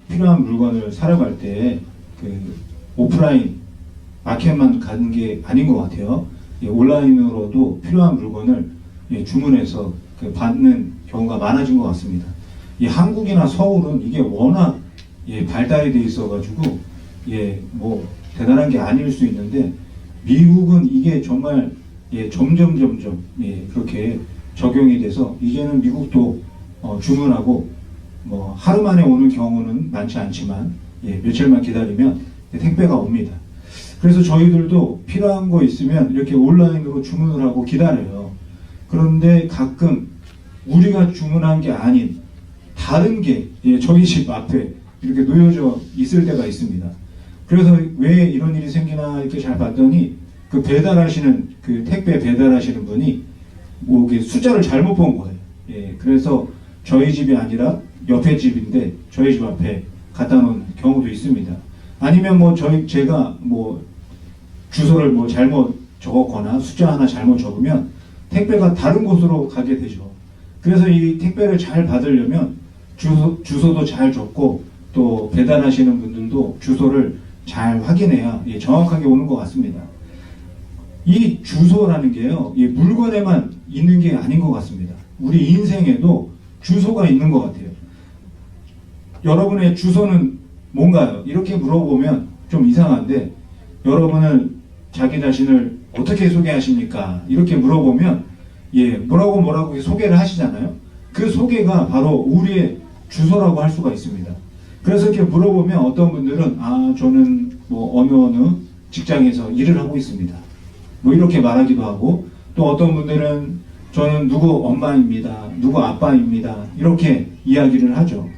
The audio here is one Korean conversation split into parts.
필요한 물건을 사러 갈 때 그 오프라인 마켓만 가는 게 아닌 것 같아요. 온라인으로도 필요한 물건을 주문해서 받는 경우가 많아진 것 같습니다. 한국이나 서울은 이게 워낙 발달이 돼 있어가지고 뭐 대단한 게 아닐 수 있는데, 미국은 이게 정말 점점 그렇게 적용이 돼서 이제는 미국도 주문하고 뭐 하루 만에 오는 경우는 많지 않지만 며칠만 기다리면 택배가 옵니다. 그래서 저희들도 필요한 거 있으면 이렇게 온라인으로 주문을 하고 기다려요. 그런데 가끔 우리가 주문한 게 아닌 다른 게 저희 집 앞에 이렇게 놓여져 있을 때가 있습니다. 그래서 왜 이런 일이 생기나 이렇게 잘 봤더니 그 택배 배달하시는 분이 뭐 숫자를 잘못 본 거예요. 그래서 저희 집이 아니라 옆에 집인데 저희 집 앞에 갖다 놓은 경우도 있습니다. 아니면 뭐 제가 뭐 주소를 뭐 잘못 적었거나 숫자 하나 잘못 적으면 택배가 다른 곳으로 가게 되죠. 그래서 이 택배를 잘 받으려면 주소도 잘 적고 또 배달하시는 분들도 주소를 잘 확인해야 정확하게 오는 것 같습니다. 이 주소라는 게요, 이 물건에만 있는 게 아닌 것 같습니다. 우리 인생에도 주소가 있는 것 같아요. 여러분의 주소는 뭔가요? 이렇게 물어보면 좀 이상한데, 여러분은 자기 자신을 어떻게 소개하십니까? 이렇게 물어보면 뭐라고 소개를 하시잖아요. 그 소개가 바로 우리의 주소라고 할 수가 있습니다. 그래서 이렇게 물어보면 어떤 분들은 저는 뭐 어느 직장에서 일을 하고 있습니다, 뭐 이렇게 말하기도 하고, 또 어떤 분들은 저는 누구 엄마입니다, 누구 아빠입니다, 이렇게 이야기를 하죠.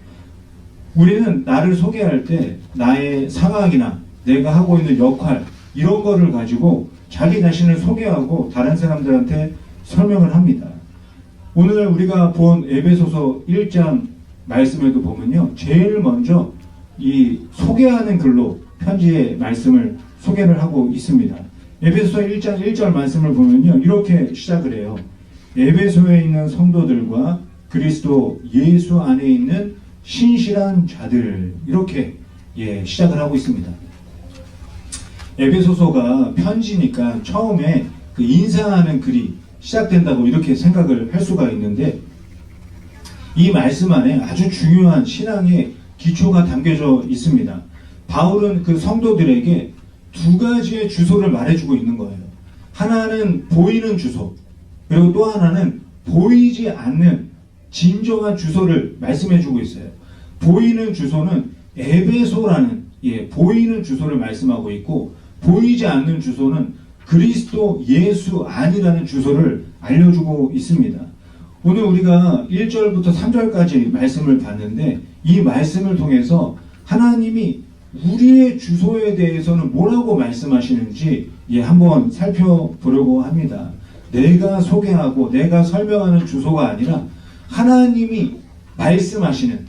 우리는 나를 소개할 때 나의 상황이나 내가 하고 있는 역할, 이런 거를 가지고 자기 자신을 소개하고 다른 사람들한테 설명을 합니다. 오늘 우리가 본 에베소서 1장 말씀에도 보면요, 제일 먼저 이 소개하는 글로 편지의 말씀을 소개를 하고 있습니다. 에베소서 1장 1절 말씀을 보면요, 이렇게 시작을 해요. 에베소에 있는 성도들과 그리스도 예수 안에 있는 신실한 자들, 이렇게 시작을 하고 있습니다. 에베소서가 편지니까 처음에 그 인사하는 글이 시작된다고 이렇게 생각을 할 수가 있는데, 이 말씀 안에 아주 중요한 신앙의 기초가 담겨져 있습니다. 바울은 그 성도들에게 두 가지의 주소를 말해주고 있는 거예요. 하나는 보이는 주소, 그리고 또 하나는 보이지 않는 진정한 주소를 말씀해주고 있어요. 보이는 주소는 에베소라는 보이는 주소를 말씀하고 있고, 보이지 않는 주소는 그리스도 예수 안이라는 주소를 알려주고 있습니다. 오늘 우리가 1절부터 3절까지 말씀을 봤는데, 이 말씀을 통해서 하나님이 우리의 주소에 대해서는 뭐라고 말씀하시는지 한번 살펴보려고 합니다. 내가 소개하고 내가 설명하는 주소가 아니라 하나님이 말씀하시는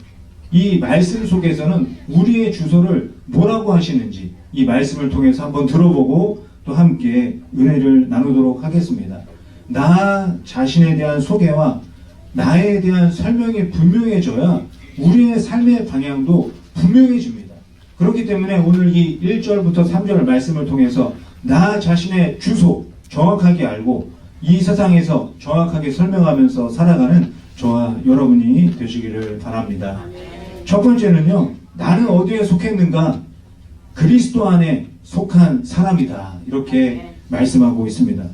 이 말씀 속에서는 우리의 주소를 뭐라고 하시는지 이 말씀을 통해서 한번 들어보고 또 함께 은혜를 나누도록 하겠습니다. 나 자신에 대한 소개와 나에 대한 설명이 분명해져야 우리의 삶의 방향도 분명해집니다. 그렇기 때문에 오늘 이 1절부터 3절 말씀을 통해서 나 자신의 주소 정확하게 알고 이 세상에서 정확하게 설명하면서 살아가는 저와 여러분이 되시기를 바랍니다. 첫 번째는요, 나는 어디에 속했는가? 그리스도 안에 속한 사람이다, 이렇게 말씀하고 있습니다.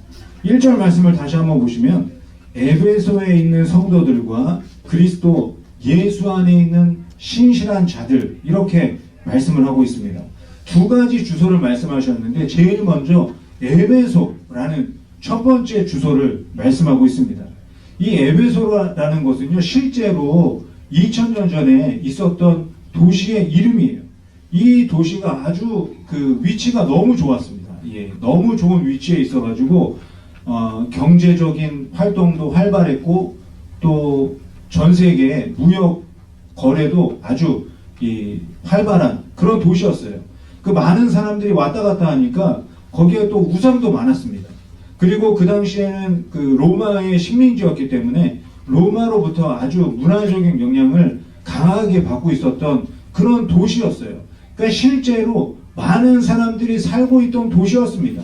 1절 말씀을 다시 한번 보시면 에베소에 있는 성도들과 그리스도 예수 안에 있는 신실한 자들, 이렇게 말씀을 하고 있습니다. 두 가지 주소를 말씀하셨는데 제일 먼저 에베소라는 첫 번째 주소를 말씀하고 있습니다. 이 에베소라는 것은요, 실제로 2000년 전에 있었던 도시의 이름이에요. 이 도시가 아주 그 위치가 너무 좋았습니다. 너무 좋은 위치에 있어가지고 경제적인 활동도 활발했고 또 전 세계의 무역 거래도 아주 활발한 그런 도시였어요. 그 많은 사람들이 왔다 갔다 하니까 거기에 또 우상도 많았습니다. 그리고 그 당시에는 그 로마의 식민지였기 때문에 로마로부터 아주 문화적인 영향을 강하게 받고 있었던 그런 도시였어요. 그러니까 실제로 많은 사람들이 살고 있던 도시였습니다.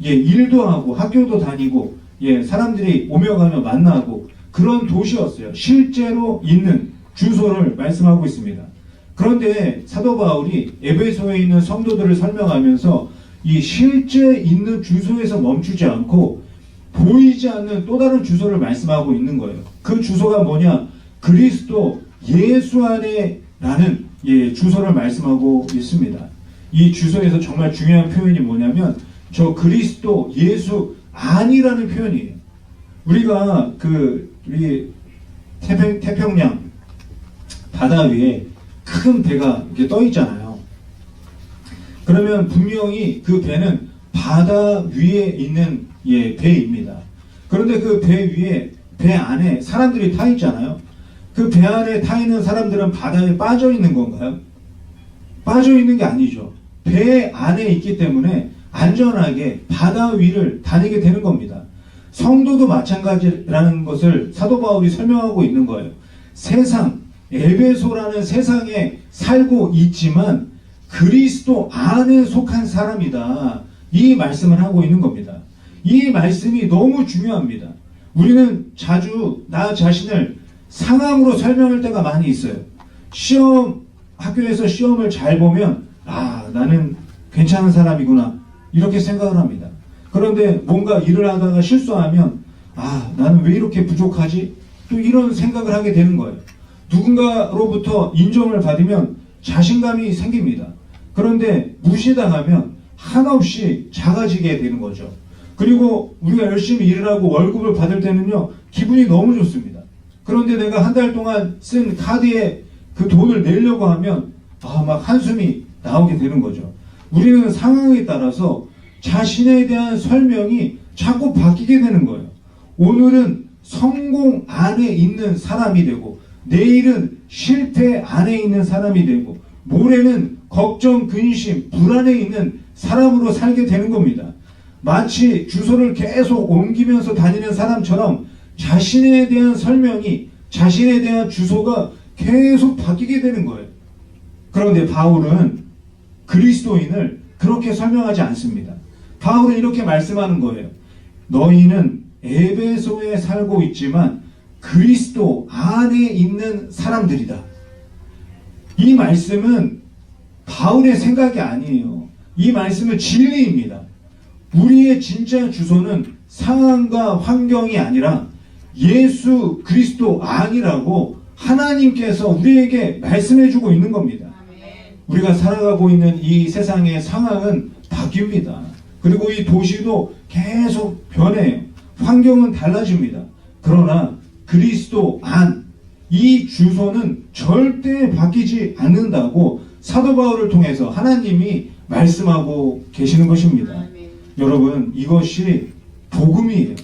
예, 일도 하고 학교도 다니고 예, 사람들이 오며 가며 만나고 그런 도시였어요. 실제로 있는 주소를 말씀하고 있습니다. 그런데 사도 바울이 에베소에 있는 성도들을 설명하면서 이 실제 있는 주소에서 멈추지 않고 보이지 않는 또 다른 주소를 말씀하고 있는 거예요. 그 주소가 뭐냐? 그리스도 예수 안에 라는 예, 주소를 말씀하고 있습니다. 이 주소에서 정말 중요한 표현이 뭐냐면 저 그리스도 예수 안이라는 표현이에요. 우리가 우리 태평양 바다 위에 큰 배가 이렇게 떠 있잖아요. 그러면 분명히 그 배는 바다 위에 있는 예, 배입니다. 그런데 그 배 위에 배 안에 사람들이 타 있잖아요. 그 배 안에 타 있는 사람들은 바다에 빠져 있는 건가요? 빠져 있는 게 아니죠. 배 안에 있기 때문에 안전하게 바다 위를 다니게 되는 겁니다. 성도도 마찬가지라는 것을 사도 바울이 설명하고 있는 거예요. 세상, 에베소라는 세상에 살고 있지만 그리스도 안에 속한 사람이다. 이 말씀을 하고 있는 겁니다. 이 말씀이 너무 중요합니다. 우리는 자주 나 자신을 상황으로 설명할 때가 많이 있어요. 학교에서 시험을 잘 보면 나는 괜찮은 사람이구나 이렇게 생각을 합니다. 그런데 뭔가 일을 하다가 실수하면 나는 왜 이렇게 부족하지? 또 이런 생각을 하게 되는 거예요. 누군가로부터 인정을 받으면 자신감이 생깁니다. 그런데 무시당하면 한없이 작아지게 되는 거죠. 그리고 우리가 열심히 일을 하고 월급을 받을 때는요, 기분이 너무 좋습니다. 그런데 내가 한 달 동안 쓴 카드에 그 돈을 내려고 하면 막 한숨이 나오게 되는 거죠. 우리는 상황에 따라서 자신에 대한 설명이 자꾸 바뀌게 되는 거예요. 오늘은 성공 안에 있는 사람이 되고 내일은 실패 안에 있는 사람이 되고 모레는 걱정, 근심, 불안에 있는 사람으로 살게 되는 겁니다. 마치 주소를 계속 옮기면서 다니는 사람처럼 자신에 대한 설명이, 자신에 대한 주소가 계속 바뀌게 되는 거예요. 그런데 바울은 그리스도인을 그렇게 설명하지 않습니다. 바울은 이렇게 말씀하는 거예요. 너희는 에베소에 살고 있지만 그리스도 안에 있는 사람들이다. 이 말씀은 바울의 생각이 아니에요. 이 말씀은 진리입니다. 우리의 진짜 주소는 상황과 환경이 아니라 예수 그리스도 안이라고 하나님께서 우리에게 말씀해주고 있는 겁니다. 우리가 살아가고 있는 이 세상의 상황은 바뀝니다. 그리고 이 도시도 계속 변해요. 환경은 달라집니다. 그러나 그리스도 안, 이 주소는 절대 바뀌지 않는다고 사도 바울을 통해서 하나님이 말씀하고 계시는 것입니다. 여러분, 이것이 복음이에요.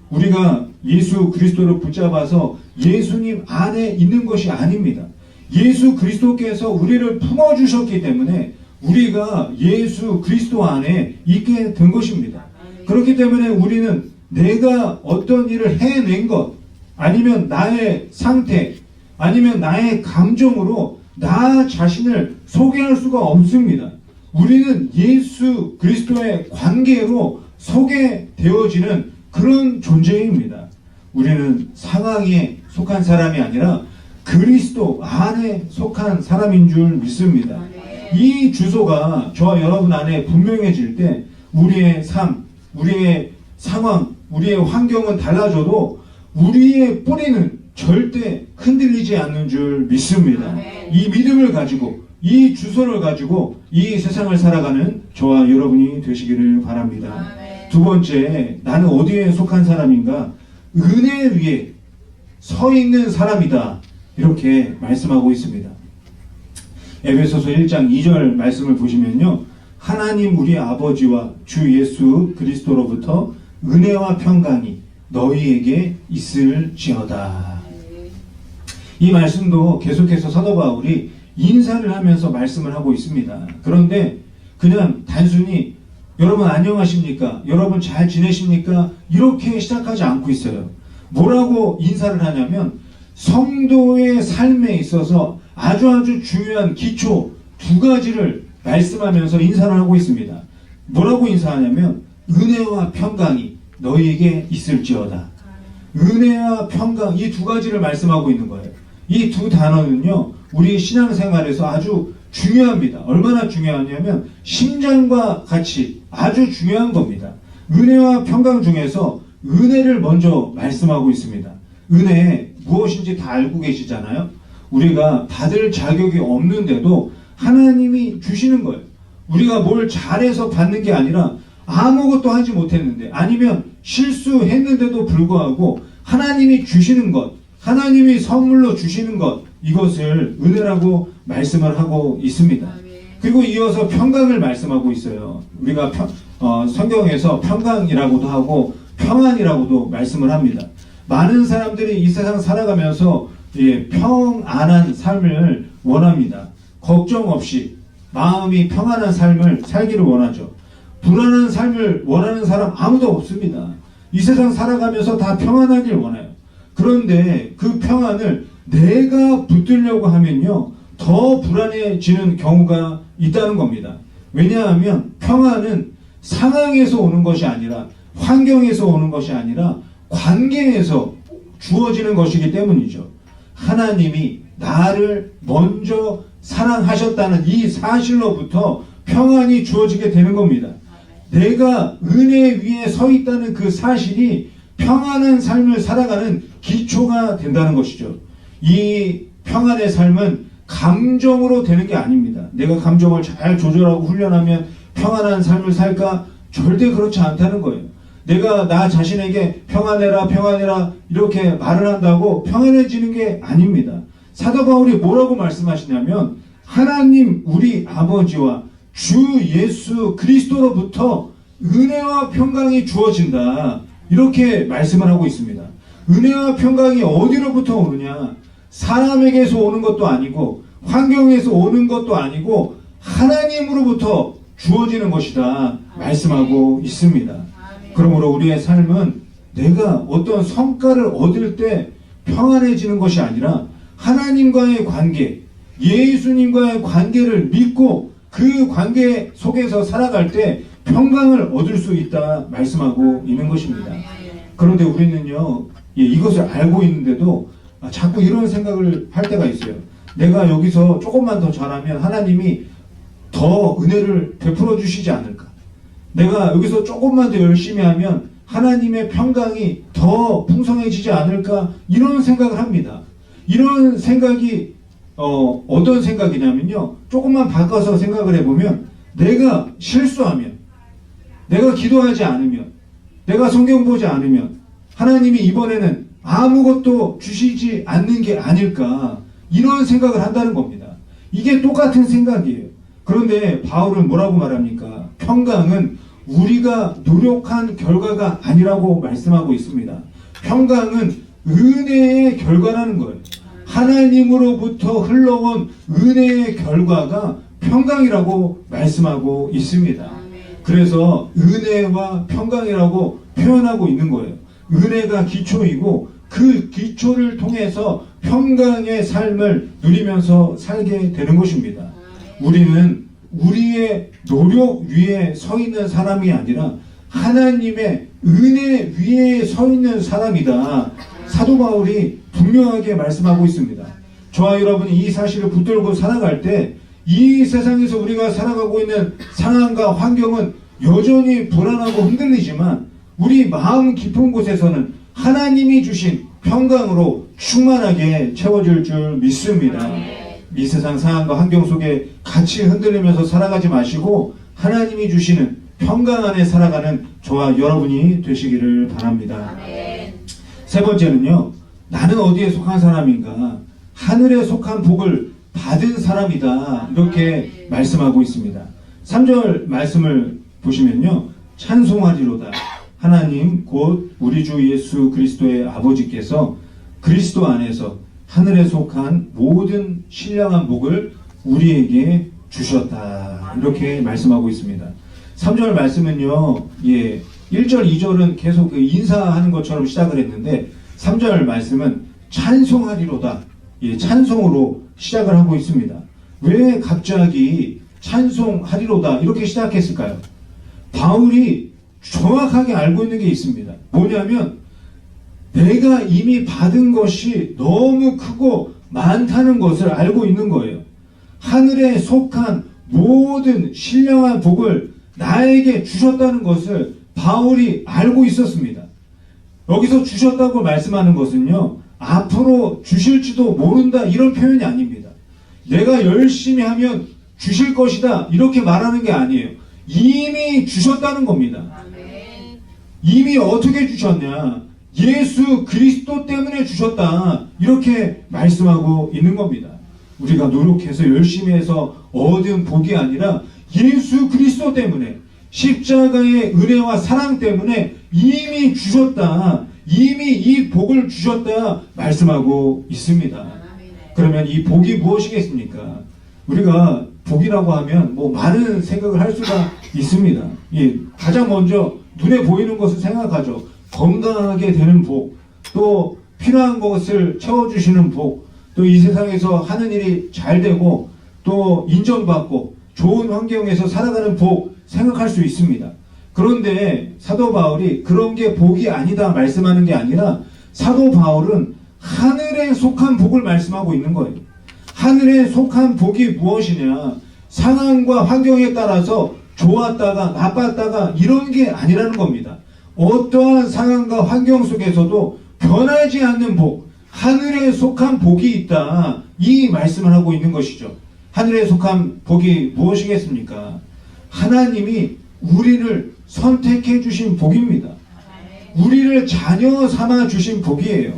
우리가 예수 그리스도를 붙잡아서 예수님 안에 있는 것이 아닙니다. 예수 그리스도께서 우리를 품어주셨기 때문에 우리가 예수 그리스도 안에 있게 된 것입니다. 그렇기 때문에 우리는 내가 어떤 일을 해낸 것, 아니면 나의 상태, 아니면 나의 감정으로 나 자신을 소개할 수가 없습니다. 우리는 예수 그리스도의 관계로 소개되어지는 그런 존재입니다. 우리는 상황에 속한 사람이 아니라 그리스도 안에 속한 사람인 줄 믿습니다. 이 주소가 저와 여러분 안에 분명해질 때 우리의 삶, 우리의 상황, 우리의 환경은 달라져도 우리의 뿌리는 절대 흔들리지 않는 줄 믿습니다. 이 믿음을 가지고, 이 주소를 가지고 이 세상을 살아가는 저와 여러분이 되시기를 바랍니다. 두 번째, 나는 어디에 속한 사람인가? 은혜 위에 서 있는 사람이다. 이렇게 말씀하고 있습니다. 에베소서 1장 2절 말씀을 보시면요, 하나님 우리 아버지와 주 예수 그리스도로부터 은혜와 평강이 너희에게 있을지어다. 이 말씀도 계속해서 사도 바울이 인사를 하면서 말씀을 하고 있습니다. 그런데 그냥 단순히 여러분 안녕하십니까? 여러분 잘 지내십니까? 이렇게 시작하지 않고 있어요. 뭐라고 인사를 하냐면 성도의 삶에 있어서 아주 중요한 기초 두 가지를 말씀하면서 인사를 하고 있습니다. 뭐라고 인사하냐면 은혜와 평강이 너희에게 있을지어다. 은혜와 평강, 이 두 가지를 말씀하고 있는 거예요. 이 두 단어는요, 우리 신앙생활에서 아주 중요합니다. 얼마나 중요하냐면 심장과 같이 아주 중요한 겁니다. 은혜와 평강 중에서 은혜를 먼저 말씀하고 있습니다. 은혜 무엇인지 다 알고 계시잖아요. 우리가 받을 자격이 없는데도 하나님이 주시는 거예요. 우리가 뭘 잘해서 받는 게 아니라 아무것도 하지 못했는데, 아니면 실수했는데도 불구하고 하나님이 주시는 것, 하나님이 선물로 주시는 것, 이것을 은혜라고 말씀을 하고 있습니다. 그리고 이어서 평강을 말씀하고 있어요. 우리가 성경에서 평강이라고도 하고 평안이라고도 말씀을 합니다. 많은 사람들이 이 세상 살아가면서 평안한 삶을 원합니다. 걱정 없이 마음이 평안한 삶을 살기를 원하죠. 불안한 삶을 원하는 사람 아무도 없습니다. 이 세상 살아가면서 다 평안하길 원해요. 그런데 그 평안을 내가 붙들려고 하면요, 더 불안해지는 경우가 있다는 겁니다. 왜냐하면 평안은 상황에서 오는 것이 아니라, 환경에서 오는 것이 아니라 관계에서 주어지는 것이기 때문이죠. 하나님이 나를 먼저 사랑하셨다는 이 사실로부터 평안이 주어지게 되는 겁니다. 내가 은혜 위에 서 있다는 그 사실이 평안한 삶을 살아가는 기초가 된다는 것이죠. 이 평안의 삶은 감정으로 되는 게 아닙니다. 내가 감정을 잘 조절하고 훈련하면 평안한 삶을 살까? 절대 그렇지 않다는 거예요. 내가 나 자신에게 평안해라 평안해라 이렇게 말을 한다고 평안해지는 게 아닙니다. 사도 바울이 뭐라고 말씀하시냐면, 하나님 우리 아버지와 주 예수 그리스도로부터 은혜와 평강이 주어진다, 이렇게 말씀을 하고 있습니다. 은혜와 평강이 어디로부터 오느냐? 사람에게서 오는 것도 아니고 환경에서 오는 것도 아니고 하나님으로부터 주어지는 것이다 말씀하고 있습니다. 그러므로 우리의 삶은 내가 어떤 성과를 얻을 때 평안해지는 것이 아니라 하나님과의 관계, 예수님과의 관계를 믿고 그 관계 속에서 살아갈 때 평강을 얻을 수 있다 말씀하고 있는 것입니다. 그런데 우리는요, 이것을 알고 있는데도 자꾸 이런 생각을 할 때가 있어요. 내가 여기서 조금만 더 잘하면 하나님이 더 은혜를 베풀어 주시지 않을까? 내가 여기서 조금만 더 열심히 하면 하나님의 평강이 더 풍성해지지 않을까? 이런 생각을 합니다. 이런 생각이 어떤 생각이냐면요, 조금만 바꿔서 생각을 해보면, 내가 실수하면, 내가 기도하지 않으면, 내가 성경 보지 않으면 하나님이 이번에는 아무것도 주시지 않는 게 아닐까, 이런 생각을 한다는 겁니다. 이게 똑같은 생각이에요. 그런데 바울은 뭐라고 말합니까? 평강은 우리가 노력한 결과가 아니라고 말씀하고 있습니다. 평강은 은혜의 결과라는 거예요. 하나님으로부터 흘러온 은혜의 결과가 평강이라고 말씀하고 있습니다. 그래서 은혜와 평강이라고 표현하고 있는 거예요. 은혜가 기초이고 그 기초를 통해서 평강의 삶을 누리면서 살게 되는 것입니다. 우리는 우리의 노력 위에 서 있는 사람이 아니라 하나님의 은혜 위에 서 있는 사람이다, 사도 바울이 분명하게 말씀하고 있습니다. 저와 여러분이 이 사실을 붙들고 살아갈 때 이 세상에서 우리가 살아가고 있는 상황과 환경은 여전히 불안하고 흔들리지만 우리 마음 깊은 곳에서는 하나님이 주신 평강으로 충만하게 채워질 줄 믿습니다. 이 세상 상황과 환경 속에 같이 흔들리면서 살아가지 마시고 하나님이 주시는 평강 안에 살아가는 저와 여러분이 되시기를 바랍니다. 세 번째는요, 나는 어디에 속한 사람인가? 하늘에 속한 복을 받은 사람이다, 이렇게 말씀하고 있습니다. 3절 말씀을 보시면요, 찬송하리로다. 하나님 곧 우리 주 예수 그리스도의 아버지께서 그리스도 안에서 하늘에 속한 모든 신령한 복을 우리에게 주셨다, 이렇게 말씀하고 있습니다. 3절 말씀은요, 1절 2절은 계속 인사하는 것처럼 시작을 했는데 3절 말씀은 찬송하리로다. 예, 찬송으로 시작을 하고 있습니다. 왜 갑자기 찬송하리로다 이렇게 시작했을까요? 바울이 정확하게 알고 있는 게 있습니다. 뭐냐면 내가 이미 받은 것이 너무 크고 많다는 것을 알고 있는 거예요. 하늘에 속한 모든 신령한 복을 나에게 주셨다는 것을 바울이 알고 있었습니다. 여기서 주셨다고 말씀하는 것은요, 앞으로 주실지도 모른다 이런 표현이 아닙니다. 내가 열심히 하면 주실 것이다 이렇게 말하는 게 아니에요. 이미 주셨다는 겁니다. 이미 어떻게 주셨냐? 예수 그리스도 때문에 주셨다 이렇게 말씀하고 있는 겁니다. 우리가 노력해서 열심히 해서 얻은 복이 아니라 예수 그리스도 때문에, 십자가의 은혜와 사랑 때문에 이미 주셨다, 이미 이 복을 주셨다 말씀하고 있습니다. 그러면 이 복이 무엇이겠습니까? 우리가 복이라고 하면 뭐 많은 생각을 할 수가 있습니다. 가장 먼저 눈에 보이는 것을 생각하죠. 건강하게 되는 복, 또 필요한 것을 채워주시는 복, 또 이 세상에서 하는 일이 잘 되고 또 인정받고 좋은 환경에서 살아가는 복 생각할 수 있습니다. 그런데 사도 바울이 그런 게 복이 아니다 말씀하는 게 아니라 사도 바울은 하늘에 속한 복을 말씀하고 있는 거예요. 하늘에 속한 복이 무엇이냐? 상황과 환경에 따라서 좋았다가 나빴다가 이런 게 아니라는 겁니다. 어떠한 상황과 환경 속에서도 변하지 않는 복, 하늘에 속한 복이 있다, 이 말씀을 하고 있는 것이죠. 하늘에 속한 복이 무엇이겠습니까? 하나님이 우리를 선택해 주신 복입니다. 우리를 자녀 삼아 주신 복이에요.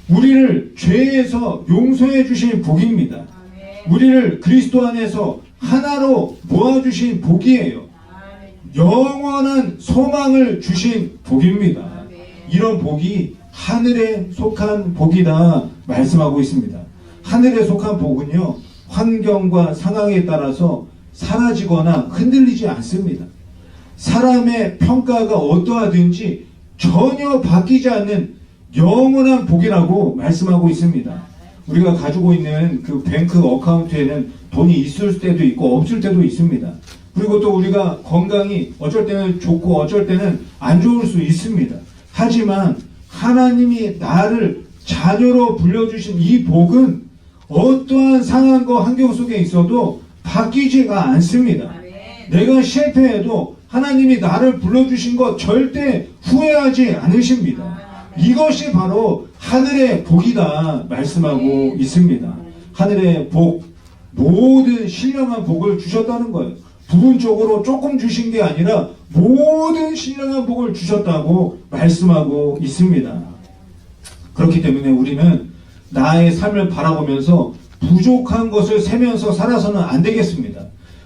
우리를 죄에서 용서해 주신 복입니다. 우리를 그리스도 안에서 하나로 모아주신 복이에요. 영원한 소망을 주신 복입니다. 이런 복이 하늘에 속한 복이다 말씀하고 있습니다. 하늘에 속한 복은요, 환경과 상황에 따라서 사라지거나 흔들리지 않습니다. 사람의 평가가 어떠하든지 전혀 바뀌지 않는 영원한 복이라고 말씀하고 있습니다. 우리가 가지고 있는 그 뱅크 어카운트에는 돈이 있을 때도 있고 없을 때도 있습니다. 그리고 또 우리가 건강이 어쩔 때는 좋고 어쩔 때는 안 좋을 수 있습니다. 하지만 하나님이 나를 자녀로 불려주신 이 복은 어떠한 상황과 환경 속에 있어도 바뀌지가 않습니다. 내가 실패해도 하나님이 나를 불러주신 것 절대 후회하지 않으십니다. 이것이 바로 하늘의 복이다 말씀하고 있습니다. 하늘의 복, 모든 신령한 복을 주셨다는 거예요. 부분적으로 조금 주신 게 아니라 모든 신령한 복을 주셨다고 말씀하고 있습니다. 그렇기 때문에 우리는 나의 삶을 바라보면서 부족한 것을 세면서 살아서는 안 되겠습니다.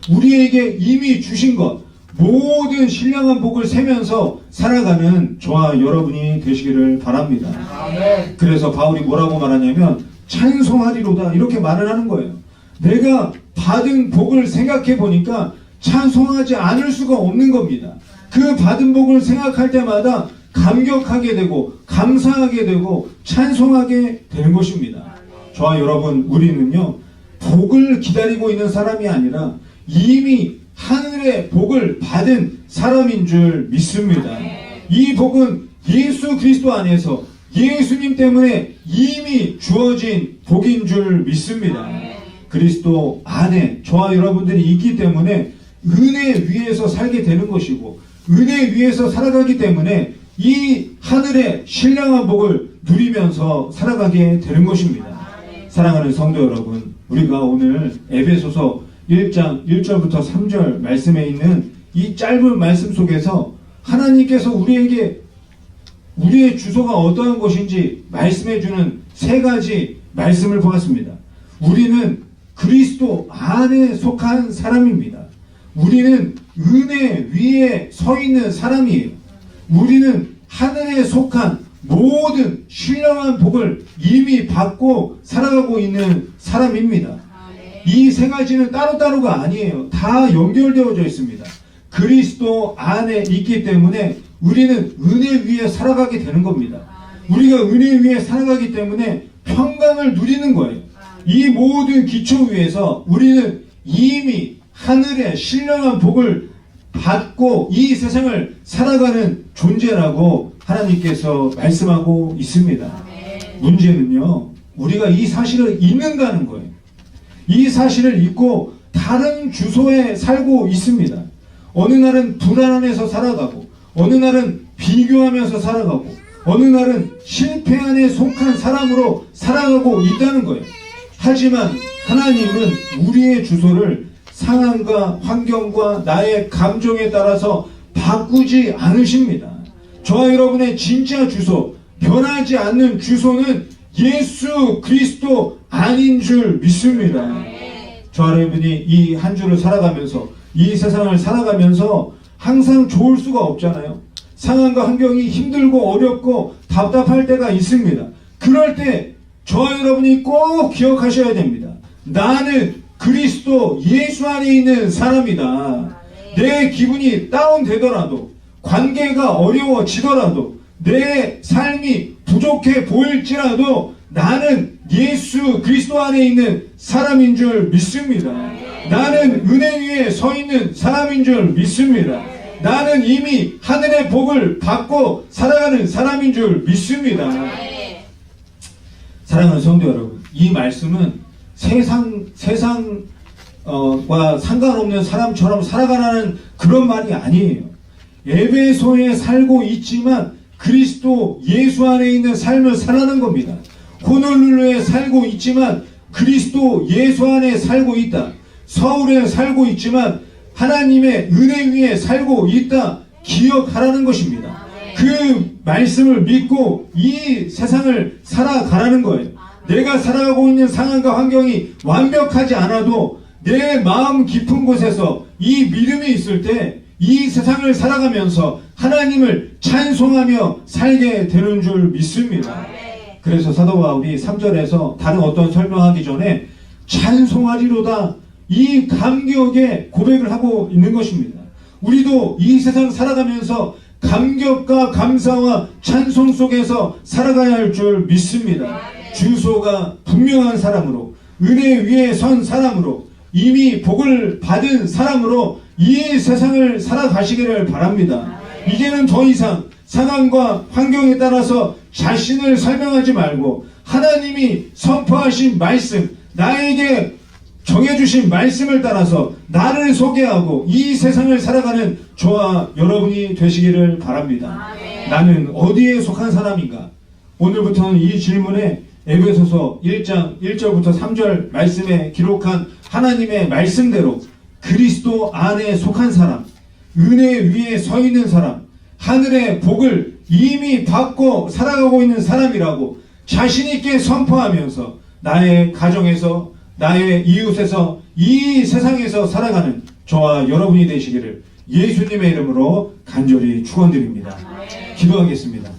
우리에게 이미 주신 것, 모든 신령한 복을 세면서 살아가는 저와 여러분이 되시기를 바랍니다. 아멘. 그래서 바울이 뭐라고 말하냐면 찬송하리로다 이렇게 말을 하는 거예요. 내가 받은 복을 생각해 보니까 찬송하지 않을 수가 없는 겁니다. 그 받은 복을 생각할 때마다 감격하게 되고 감사하게 되고 찬송하게 되는 것입니다. 저와 여러분, 우리는요, 복을 기다리고 있는 사람이 아니라 이미 하늘의 복을 받은 사람인 줄 믿습니다. 이 복은 예수 그리스도 안에서 예수님 때문에 이미 주어진 복인 줄 믿습니다. 그리스도 안에 저와 여러분들이 있기 때문에 은혜 위에서 살게 되는 것이고, 은혜 위에서 살아가기 때문에 이 하늘의 신령한 복을 누리면서 살아가게 되는 것입니다. 사랑하는 성도 여러분, 우리가 오늘 에베소서 1장 1절부터 3절 말씀에 있는 이 짧은 말씀 속에서 하나님께서 우리에게 우리의 주소가 어떠한 것인지 말씀해주는 세 가지 말씀을 보았습니다. 우리는 그리스도 안에 속한 사람입니다. 우리는 은혜 위에 서 있는 사람이에요. 우리는 하늘에 속한 모든 신령한 복을 이미 받고 살아가고 있는 사람입니다. 이 세 가지는 따로따로가 아니에요. 다 연결되어져 있습니다. 그리스도 안에 있기 때문에 우리는 은혜 위에 살아가게 되는 겁니다. 우리가 은혜 위에 살아가기 때문에 평강을 누리는 거예요. 이 모든 기초 위에서 우리는 이미 하늘의 신령한 복을 받고 이 세상을 살아가는 존재라고 하나님께서 말씀하고 있습니다. 문제는요, 우리가 이 사실을 잊는다는 거예요. 이 사실을 잊고 다른 주소에 살고 있습니다. 어느 날은 불안 안에서 살아가고, 어느 날은 비교하면서 살아가고, 어느 날은 실패 안에 속한 사람으로 살아가고 있다는 거예요. 하지만 하나님은 우리의 주소를 상황과 환경과 나의 감정에 따라서 바꾸지 않으십니다. 저와 여러분의 진짜 주소, 변하지 않는 주소는 예수 그리스도 아닌 줄 믿습니다. 저와 여러분이 이 한 주를 살아가면서, 이 세상을 살아가면서 항상 좋을 수가 없잖아요. 상황과 환경이 힘들고 어렵고 답답할 때가 있습니다. 그럴 때 저와 여러분이 꼭 기억하셔야 됩니다. 나는 그리스도 예수 안에 있는 사람이다. 내 기분이 다운되더라도, 관계가 어려워지더라도, 내 삶이 부족해 보일지라도 나는 예수 그리스도 안에 있는 사람인 줄 믿습니다. 나는 은혜 위에 서 있는 사람인 줄 믿습니다. 나는 이미 하늘의 복을 받고 살아가는 사람인 줄 믿습니다. 사랑하는 성도 여러분, 이 말씀은 세상과 상관없는 사람처럼 살아가라는 그런 말이 아니에요. 에베소에 살고 있지만 그리스도 예수 안에 있는 삶을 살아가는 겁니다. 호놀룰루에 살고 있지만 그리스도 예수 안에 살고 있다. 서울에 살고 있지만 하나님의 은혜 위에 살고 있다. 기억하라는 것입니다. 그 말씀을 믿고 이 세상을 살아가라는 거예요. 내가 살아가고 있는 상황과 환경이 완벽하지 않아도 내 마음 깊은 곳에서 이 믿음이 있을 때 이 세상을 살아가면서 하나님을 찬송하며 살게 되는 줄 믿습니다. 그래서 사도 바울이 3절에서 다른 어떤 설명하기 전에 찬송하리로다, 이 감격의 고백을 하고 있는 것입니다. 우리도 이 세상 살아가면서 감격과 감사와 찬송 속에서 살아가야 할 줄 믿습니다. 주소가 분명한 사람으로, 은혜 위에 선 사람으로, 이미 복을 받은 사람으로 이 세상을 살아가시기를 바랍니다. 이제는 더 이상 상황과 환경에 따라서 자신을 설명하지 말고 하나님이 선포하신 말씀, 나에게 정해주신 말씀을 따라서 나를 소개하고 이 세상을 살아가는 저와 여러분이 되시기를 바랍니다. 나는 어디에 속한 사람인가? 오늘부터는 이 질문에 에베소서 1장 1절부터 3절 말씀에 기록한 하나님의 말씀대로 그리스도 안에 속한 사람, 은혜 위에 서 있는 사람, 하늘의 복을 이미 받고 살아가고 있는 사람이라고 자신 있게 선포하면서 나의 가정에서, 나의 이웃에서, 이 세상에서 살아가는 저와 여러분이 되시기를 예수님의 이름으로 간절히 축원드립니다. 기도하겠습니다.